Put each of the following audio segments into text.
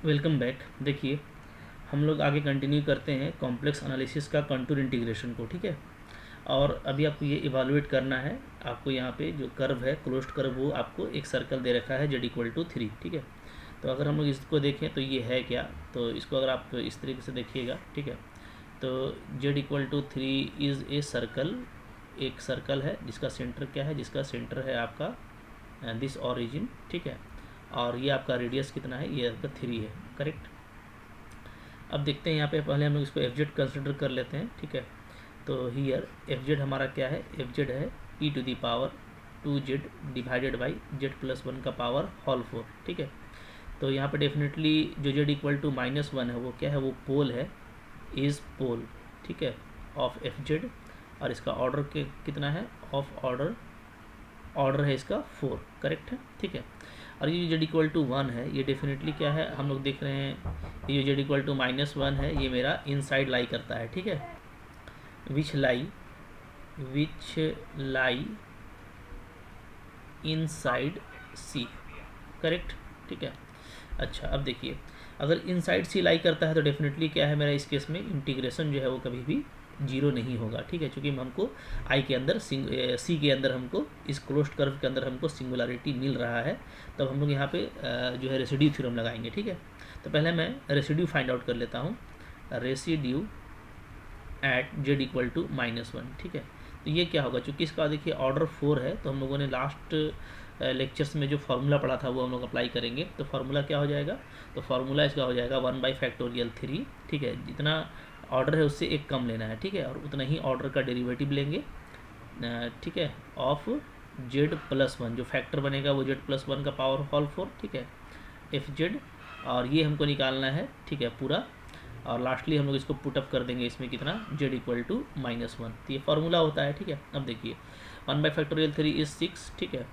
Welcome back. देखिए, हम लोग आगे कंटिन्यू करते हैं कॉम्प्लेक्स एनालिसिस का कंटूर इंटीग्रेशन को। ठीक है, और अभी आपको ये इवालुएट करना है। आपको यहाँ पे जो कर्व है, क्लोज्ड कर्व, वो आपको एक सर्कल दे रखा है z=3। ठीक है, तो अगर हम लोग इसको देखें तो ये है क्या, तो इसको अगर आप इस तरीके से देखिएगा, ठीक है, तो z=3 इज़ ए सर्कल, एक सर्कल है जिसका सेंटर क्या है, जिसका सेंटर है आपका दिस ऑरिजिन। ठीक है, और ये आपका रेडियस कितना है, ये आपका 3 है। करेक्ट। अब देखते हैं यहाँ पे, पहले हम लोग इसको एफ जेड कंसिडर कर लेते हैं। ठीक है, तो हियर एफ जेड हमारा क्या है, एफ जेड है e⁻² डिवाइडेड बाई z+1 का पावर होल 4। ठीक है, तो यहाँ पे डेफिनेटली जो z=-1 है वो क्या है, वो पोल है, इज़ पोल। ठीक है, ऑफ एफ जेड, और इसका ऑर्डर के कितना है, ऑफ ऑर्डर है इसका 4। करेक्ट है। ठीक है, और ये z=1 है, ये डेफिनेटली क्या है, हम लोग देख रहे हैं, ये जो z=-1 है, ये मेरा इनसाइड लाई करता है। ठीक है, विच लाई इनसाइड सी। करेक्ट। ठीक है, अच्छा अब देखिए, अगर इनसाइड सी लाई करता है तो डेफिनेटली क्या है मेरा, इस केस में इंटीग्रेशन जो है वो कभी भी जीरो नहीं होगा। ठीक है, क्योंकि हमको आई के अंदर सी के अंदर हमको इस क्लोज्ड कर्व के अंदर हमको सिंगुलरिटी मिल रहा है, तब हम लोग यहाँ पे जो है रेसिड्यू थ्योरम लगाएंगे। ठीक है, तो पहले मैं रेसिड्यू फाइंड आउट कर लेता हूँ, रेसिड्यू एट z=-1। ठीक है, तो ये क्या होगा, चूँकि इसका देखिए ऑर्डर 4 है, तो हम लोगों ने लास्ट लेक्चर्स में जो फार्मूला पढ़ा था वो हम लोग अप्लाई करेंगे। तो फार्मूला क्या हो जाएगा, तो फार्मूला इसका हो जाएगा 1/3। ठीक है, जितना ऑर्डर है उससे एक कम लेना है। ठीक है, और उतना ही ऑर्डर का डेरिवेटिव लेंगे। ठीक है, ऑफ z+1, जो फैक्टर बनेगा वो z+1 का पावर होल 4। ठीक है, एफ जेड, और ये हमको निकालना है। ठीक है, पूरा, और लास्टली हम लोग इसको पुटअप कर देंगे इसमें कितना, z=-1। तो ये फार्मूला होता है। ठीक है, अब देखिए 1/3 इज 6। ठीक है,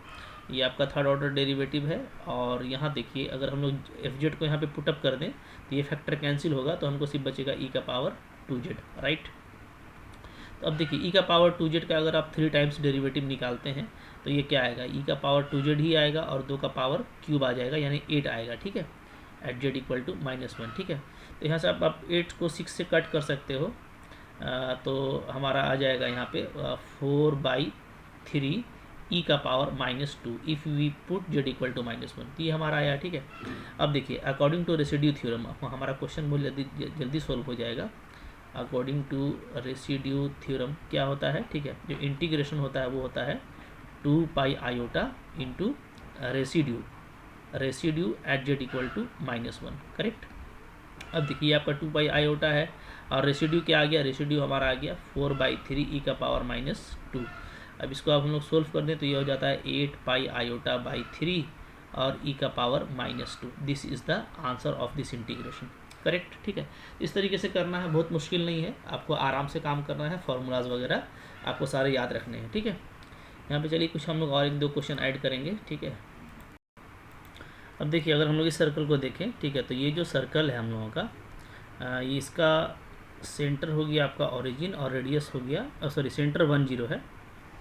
ये आपका थर्ड ऑर्डर डेरिवेटिव है, और यहाँ देखिए अगर हम लोग एफ जेड को यहाँ पे पुटअप कर दें तो ये फैक्टर कैंसिल होगा, तो हमको सिर्फ बचेगा e⁻²z। राइट, तो अब देखिए e⁻²z का अगर आप 3 टाइम्स डेरिवेटिव निकालते हैं तो ये क्या आएगा, e⁻²z ही आएगा, और 2 का पावर क्यूब आ जाएगा, यानी 8 आएगा। ठीक है, एट z=-1। ठीक है, तो यहाँ से आप 8 को 6 से कट कर सकते हो, तो हमारा आ जाएगा यहाँ पे 4/3 e⁻², if we put z=-1, तो ये हमारा आया। ठीक है, अब देखिए अकॉर्डिंग टू रेसिड्यू थ्योरम हमारा क्वेश्चन बहुत जल्दी सॉल्व हो जाएगा। अकॉर्डिंग टू रेसिड्यू थ्योरम क्या होता है, ठीक है, जो इंटीग्रेशन होता है वो होता है 2πi into residue eight z=-1। Correct. अब देखिए आपका 2πi है, और रेसिड्यू क्या आ गया, रेसिड्यू हमारा आ गया 4/3 e⁻²। अब इसको आप हम लोग सोल्व कर दें तो ये हो जाता है 8πi/3 और e⁻²। This is the answer of this integration. Correct. ठीक है, इस तरीके से करना है, बहुत मुश्किल नहीं है, आपको आराम से काम करना है, फार्मूलाज वगैरह आपको सारे याद रखने हैं। ठीक है, यहाँ पे चलिए कुछ हम लोग और 1-2 क्वेश्चन ऐड करेंगे। ठीक है, अब देखिए अगर हम लोग इस सर्कल को देखें, ठीक है, तो ये जो सर्कल है हम लोगों का, ये इसका सेंटर हो गया आपका ओरिजिन, और रेडियस हो गया, सॉरी सेंटर 10 है,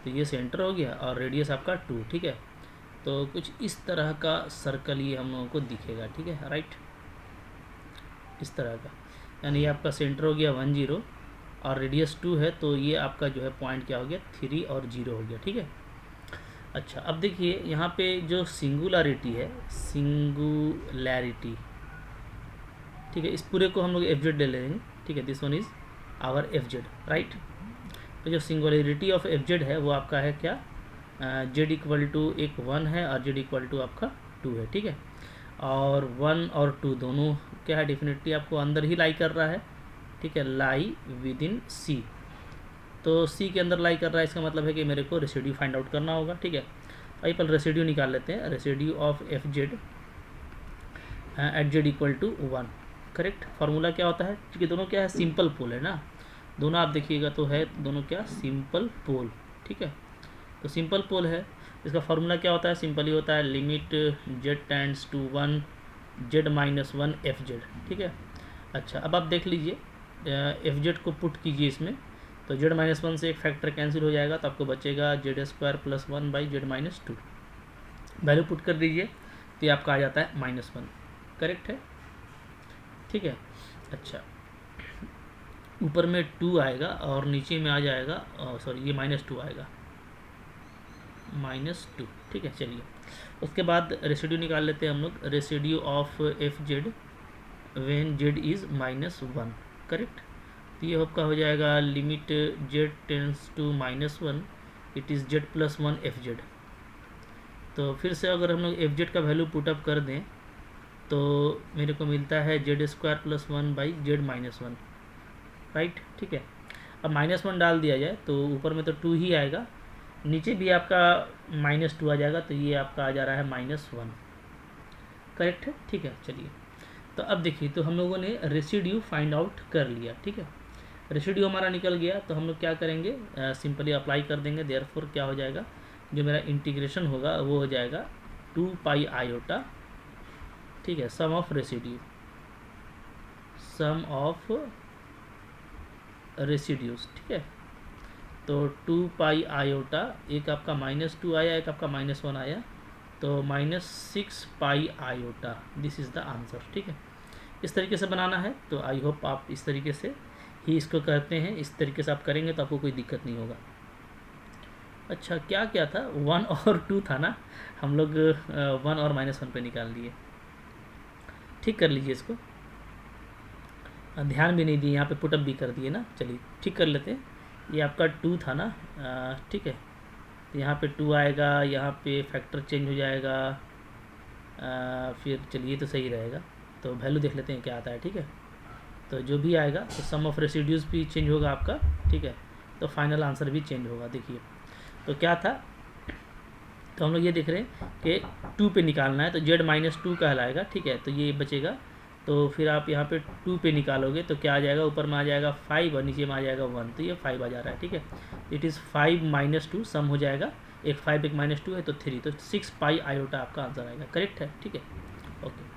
तो ये सेंटर हो गया, और रेडियस आपका 2। ठीक है, तो कुछ इस तरह का सर्कल ये हम लोगों को दिखेगा। ठीक है, राइट, इस तरह का, यानी ये आपका सेंटर हो गया 10 और रेडियस 2 है, तो ये आपका जो है पॉइंट क्या हो गया, 3 और 0 हो गया। ठीक है, अच्छा अब देखिए यहाँ पे जो सिंगुलरिटी है, ठीक है, इस पूरे को हम लोग एफ जेड ले लेंगे। ठीक है, this one is our F Z. Right, तो जो सिंगुलरिटी ऑफ एफ जेड है वो आपका है क्या, z=1 है, और z= आपका 2 है। ठीक है, और 1 और 2 दोनों क्या है, डेफिनेटली आपको अंदर ही लाई कर रहा है। ठीक है, लाई विद इन सी, तो सी के अंदर लाई कर रहा है, इसका मतलब है कि मेरे को रेसिड्यू फाइंड आउट करना होगा। ठीक है, आइए पहले रेसिड्यू निकाल लेते हैं, residue of F Z at z=1। Correct, formula क्या होता है, क्योंकि दोनों क्या है, सिंपल पोल है ना, दोनों आप देखिएगा तो है दोनों क्या, सिंपल पोल। ठीक है, तो सिंपल पोल है, इसका फार्मूला क्या होता है, सिंपल ही होता है, limit z→1 z-1 F Z. ठीक है, अच्छा अब आप देख लीजिए, एफ जेड को पुट कीजिए इसमें, तो z-1 से एक फैक्टर कैंसिल हो जाएगा, तो आपको बचेगा z² + 1/z-2। वैल्यू पुट कर दीजिए तो ये आपका आ जाता है -1। करेक्ट है, ठीक है। अच्छा, ऊपर में 2 आएगा और नीचे में आ जाएगा, सॉरी ये -2 आएगा, -2, ठीक है। चलिए, उसके बाद रेसिड्यू निकाल लेते हैं हम लोग। Residue of F Z when Z is -1, correct. तो ये आपका हो जाएगा limit Z tends to -1, it is Z plus 1 F Z. तो फिर से अगर हम लोग एफ जेड का वैल्यू पुटअप कर दें तो मेरे को मिलता है Z square plus 1 by Z -1, right, ठीक है। अब -1 डाल दिया जाए तो ऊपर में तो 2 ही आएगा, नीचे भी आपका -2 आ जाएगा, तो ये आपका आ जा रहा है -1, करेक्ट है, ठीक है। चलिए, तो अब देखिए, तो हम लोगों ने रेसिड्यू फाइंड आउट कर लिया, ठीक है। रेसिड्यू हमारा निकल गया, तो हम लोग क्या करेंगे, सिंपली अप्लाई कर देंगे। देयरफॉर क्या हो जाएगा, जो मेरा इंटीग्रेशन होगा वो हो जाएगा 2 पाई आयोटा, ठीक है, sum of residue, sum of residues, ठीक है। तो 2 पाई आयोटा, एक आपका -2 आया, एक आपका -1 आया, तो -6 पाई iota, this is the answer, ठीक है। इस तरीके से बनाना है, तो आई होप आप इस तरीके से ही इसको करते हैं। इस तरीके से आप करेंगे तो आपको कोई दिक्कत नहीं होगा। अच्छा, क्या क्या था, 1 और 2 था ना, हम लोग 1 और -1 पे निकाल दिए। ठीक कर लीजिए इसको, ध्यान भी नहीं दिए, यहाँ पे पुटअप भी कर दिए ना। चलिए ठीक कर लेते हैं। ये आपका 2 था ना, ठीक है, तो यहाँ पे 2 आएगा, यहाँ पे फैक्टर चेंज हो जाएगा, फिर चलिए तो सही रहेगा। तो वैल्यू देख लेते हैं क्या आता है, ठीक है। तो जो भी आएगा तो सम ऑफ रेसिड्यूज भी चेंज होगा आपका, ठीक है। तो फाइनल आंसर भी चेंज होगा। देखिए तो क्या था, तो हम लोग ये देख रहे हैं कि 2 पे निकालना है, तो z -2 कहलाएगा, ठीक है। तो ये बचेगा, तो फिर आप यहाँ पे 2 पे निकालोगे तो क्या आ जाएगा, ऊपर में आ जाएगा 5 और नीचे में आ जाएगा 1, तो ये 5 आ जा रहा है, ठीक है। इट इज़ 5 - 2 सम हो जाएगा, एक 5 एक -2 है तो 3, तो 6 पाई आयोटा आपका आंसर आएगा, करेक्ट है, ठीक है। ओके,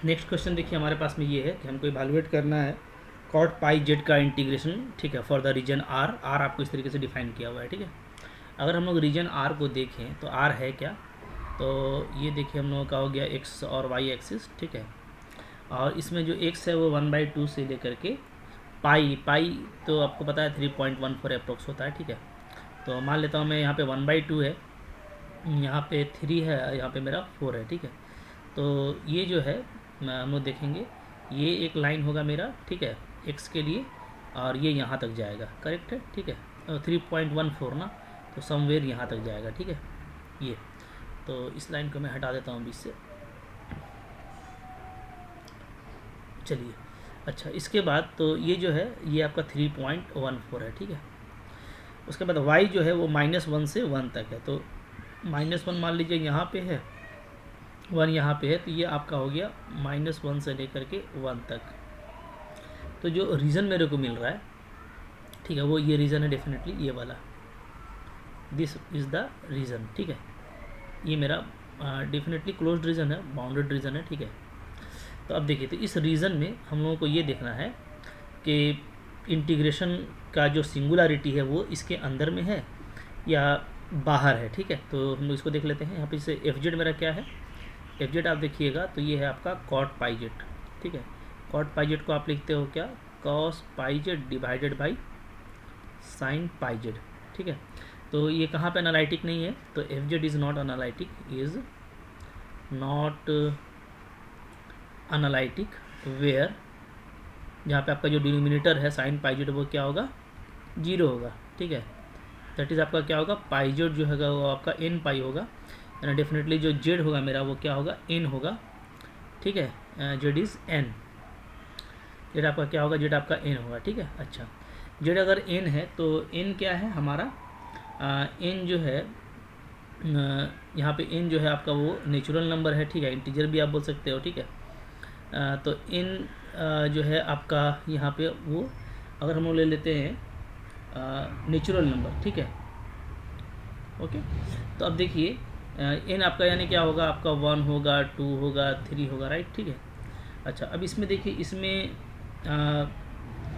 नेक्स्ट क्वेश्चन देखिए, हमारे पास में ये है कि हमको इवैल्यूएट करना है कॉट पाई जेड का इंटीग्रेशन, ठीक है, for the region R. R आपको इस तरीके से डिफाइन किया हुआ है, ठीक है। अगर हम लोग रीजन आर को देखें तो आर है क्या, तो ये देखिए हम लोगों का हो गया एक्स और वाई एक्सिस, ठीक है। और इसमें जो एक्स है वो 1/2 से लेकर के पाई तो आपको पता है 3.14 अप्रोक्स होता है, ठीक है। तो मान लेता हूँ मैं, यहाँ पे 1/2 है, यहाँ पे 3 है, यहाँ पे मेरा 4 है, ठीक है। तो ये जो है हम लोग देखेंगे, ये एक लाइन होगा मेरा, ठीक है, एक्स के लिए, और ये यहाँ तक जाएगा, करेक्ट है, ठीक है। 3.14 ना, तो समवेयर यहाँ तक जाएगा, ठीक है। ये तो इस लाइन को मैं हटा देता हूँ बीच से। चलिए, अच्छा, इसके बाद तो ये जो है ये आपका 3.14 है, ठीक है। उसके बाद y जो है वो -1 से 1 तक है, तो -1 मान लीजिए यहाँ पे है, 1 यहाँ पे है, तो ये आपका हो गया -1 से लेकर के 1 तक। तो जो रीज़न मेरे को मिल रहा है, ठीक है, वो ये रीज़न है डेफिनेटली, ये वाला, दिस इज़ द रीज़न, ठीक है। ये मेरा डेफिनेटली क्लोज्ड रीज़न है, बाउंडेड रीज़न है, ठीक है। तो अब देखिए, तो इस रीज़न में हम लोगों को ये देखना है कि इंटीग्रेशन का जो सिंगुलरिटी है वो इसके अंदर में है या बाहर है, ठीक है। तो हम लोग इसको देख लेते हैं। यहाँ पे जैसे एफ जेड मेरा क्या है, एफ जेड आप देखिएगा तो ये है आपका कॉट पाई जेड, ठीक है। कॉट पाई जेड को आप लिखते हो क्या, cos pi Z divided by sine pi Z, ठीक है। तो ये कहाँ पे एनालिटिक नहीं है, तो F Z is not analytic, is not analytic where, जहाँ पे आपका जो डिनोमिनेटर है साइन पाई जेड वो क्या होगा, 0 होगा, ठीक है। दैट इज़ आपका क्या होगा, पाई जेड जो होगा वो आपका n पाई होगा, यानी डेफिनेटली जो जेड होगा मेरा वो क्या होगा, n होगा, ठीक है। जेड इज़ n, जेड आपका क्या होगा, जेड आपका n होगा, ठीक है। अच्छा, जेड अगर n है तो n क्या है हमारा, n जो है यहाँ पे n जो है आपका वो नेचुरल नंबर है, ठीक है, इंटीजर भी आप बोल सकते हो, ठीक है। तो n जो है आपका यहाँ पे वो, अगर हम लोग ले लेते हैं नेचुरल नंबर, ठीक है, ओके। तो अब देखिए n आपका यानी क्या होगा, आपका 1 होगा, 2 होगा, 3 होगा, राइट, ठीक है। अच्छा, अब इसमें देखिए, इसमें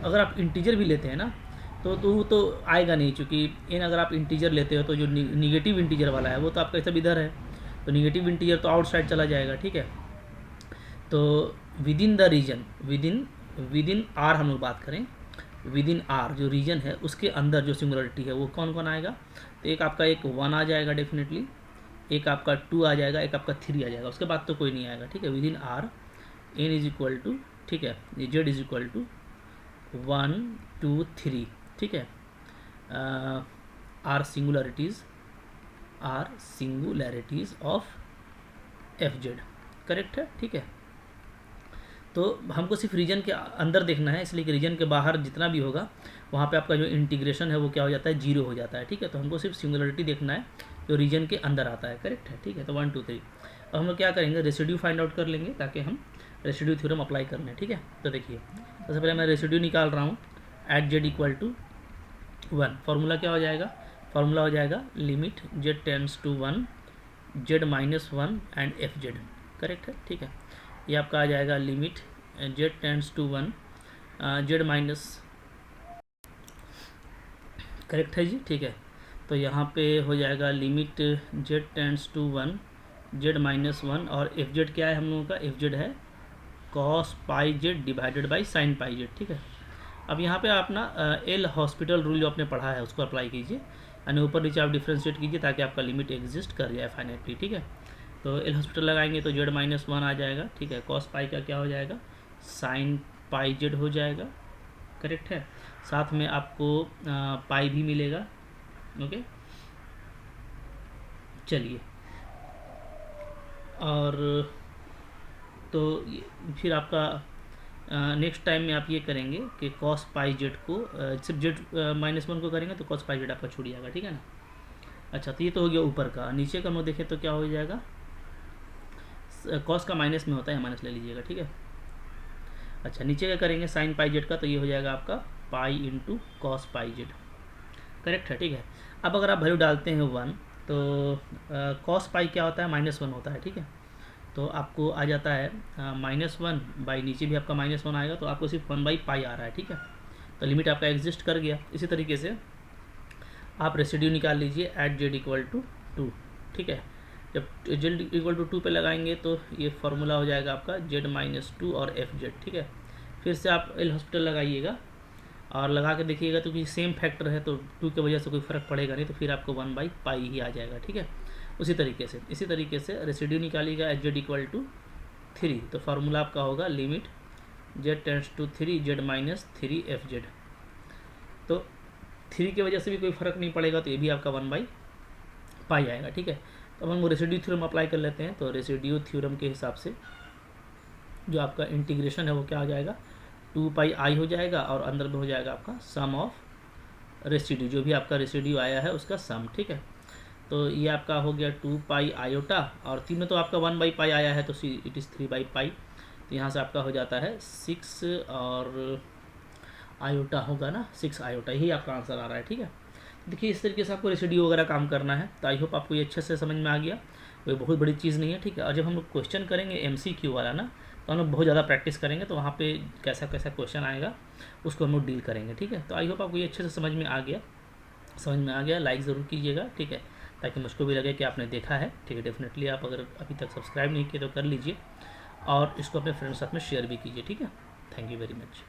अगर आप इंटीजर भी लेते हैं ना तो आएगा नहीं, क्योंकि n अगर आप इंटीजर लेते हो तो जो निगेटिव इंटीजर वाला है वो तो आपका सब इधर है, तो निगेटिव इंटीजर तो आउटसाइड चला जाएगा, ठीक है। तो within the region, within R हम लोग बात करें, विद इन आर जो रीजन है उसके अंदर जो सिंगुलरिटी है वो कौन कौन आएगा, तो एक आपका एक 1 आ जाएगा डेफिनेटली, एक आपका 2 आ जाएगा, एक आपका 3 आ जाएगा, उसके बाद तो कोई नहीं आएगा, ठीक है। Within R N is equal to, ठीक है, जेड इज इक्वल टू 1 2 3, ठीक है। R singularities of F Z, correct है, ठीक है। तो हमको सिर्फ रीजन के अंदर देखना है, इसलिए कि रीजन के बाहर जितना भी होगा वहाँ पे आपका जो इंटीग्रेशन है वो क्या हो जाता है, 0 हो जाता है, ठीक है। तो हमको सिर्फ सिंगुलरिटी देखना है जो रीजन के अंदर आता है, करेक्ट है, ठीक है। तो 1 2 3 अब हम लोग क्या करेंगे, रेसिड्यू फाइंड आउट कर लेंगे ताकि हम रेसिड्यू थ्योरम अप्लाई कर लें, ठीक है। तो देखिए सबसे पहले मैं रेसिड्यू निकाल रहा हूँ, at Z equal to 1, formula क्या हो जाएगा, फार्मूला हो जाएगा limit Z tends to 1 Z minus 1 and F Z, correct है, ठीक है। ये आपका आ जाएगा limit Z tends to 1 Z minus, correct है जी, ठीक है। तो यहाँ पे हो जाएगा limit Z tends to 1 Z minus 1 और एफ जेड क्या है हम लोगों का, एफ जेड है cos pi Z divided by sine pi Z, ठीक है। अब यहाँ पे आप ना एल हॉस्पिटल रूल जो आपने पढ़ा है उसको अप्लाई कीजिए, यानी ऊपर नीचे आप डिफ्रेंशिएट कीजिए ताकि आपका लिमिट एग्जिस्ट कर जाए फाइनाइटली, ठीक है। तो एल हॉस्पिटल लगाएंगे तो जेड माइनस 1 आ जाएगा, ठीक है। कॉस पाई का क्या हो जाएगा, साइन पाई जेड हो जाएगा, करेक्ट है। साथ में आपको पाई भी मिलेगा, ओके। चलिए, और तो फिर आपका नेक्स्ट टाइम में आप ये करेंगे कि कॉस पाई जेड को सिर्फ जेड माइनस 1 को करेंगे तो कॉस पाई जेड आपका छूट जाएगा, ठीक है ना। अच्छा, तो ये तो हो गया ऊपर का। नीचे का हम लोग देखें तो क्या हो जाएगा, कॉस का माइनस में होता है, माइनस ले लीजिएगा, ठीक है। अच्छा, नीचे का करेंगे साइन पाई जेड का, तो ये हो जाएगा आपका pi into cos pi Z, correct है, ठीक है। अब अगर आप वैल्यू डालते हैं 1 तो कॉस पाई क्या होता है, -1 होता है, ठीक है। तो आपको आ जाता है -1 बाई, नीचे भी आपका -1 आएगा, तो आपको सिर्फ 1 बाई पाई आ रहा है, ठीक है। तो लिमिट आपका एग्जिस्ट कर गया। इसी तरीके से आप रेसिड्यू निकाल लीजिए एट जेड इक्वल टू 2, ठीक है। जब जेड इक्वल टू 2 पे लगाएंगे तो ये फार्मूला हो जाएगा आपका जेड माइनस 2 और एफ जेड, ठीक है। फिर से आप एल हॉस्पिटल लगाइएगा और लगा के देखिएगा, तो कि सेम फैक्टर है तो 2 की वजह से कोई फ़र्क पड़ेगा नहीं, तो फिर आपको 1 बाई पाई ही आ जाएगा, ठीक है। इसी तरीके से रेसिड्यू निकालिएगा एच जेड इक्वल टू 3, तो फार्मूला आपका होगा limit Z tends to 3 Z minus 3 F Z. तो 3 की वजह से भी कोई फ़र्क नहीं पड़ेगा, तो ये भी आपका 1 बाई पाई आएगा, ठीक है। तो हम रेसिड्यू थ्योरम अप्लाई कर लेते हैं। तो रेसिड्यू थ्योरम के हिसाब से जो आपका इंटीग्रेशन है वो क्या आ जाएगा, 2 पाई आई हो जाएगा और अंदर में हो जाएगा आपका सम ऑफ रेसिड्यू, जो भी आपका रेसिड्यू आया है उसका सम, ठीक है। तो ये आपका हो गया 2 पाई आयोटा, और 3 में तो आपका 1 बाई पाई आया है तो इट इज़ 3 बाई पाई, तो यहाँ से आपका हो जाता है 6 और आयोटा होगा ना, 6 आयोटा, यही आपका आंसर आ रहा है, ठीक है। देखिए इस तरीके से आपको रेसिड्यू वगैरह काम करना है। तो आई होप आपको ये अच्छे से समझ में आ गया, कोई बहुत बड़ी चीज़ नहीं है, ठीक है। और जब हम लोग क्वेश्चन करेंगे MCQ वाला ना, तो हम लोग बहुत ज़्यादा प्रैक्टिस करेंगे, तो वहाँ पे कैसा कैसा क्वेश्चन आएगा उसको हम लोग डील करेंगे, ठीक है। तो आई होप आपको ये अच्छे से समझ में आ गया। लाइक ज़रूर कीजिएगा, ठीक है, ताकि मुझको भी लगे कि आपने देखा है, ठीक है। डेफिनेटली आप अगर अभी तक सब्सक्राइब नहीं किए तो कर लीजिए और इसको अपने फ्रेंड्स के साथ में शेयर भी कीजिए, ठीक है। Thank you very much.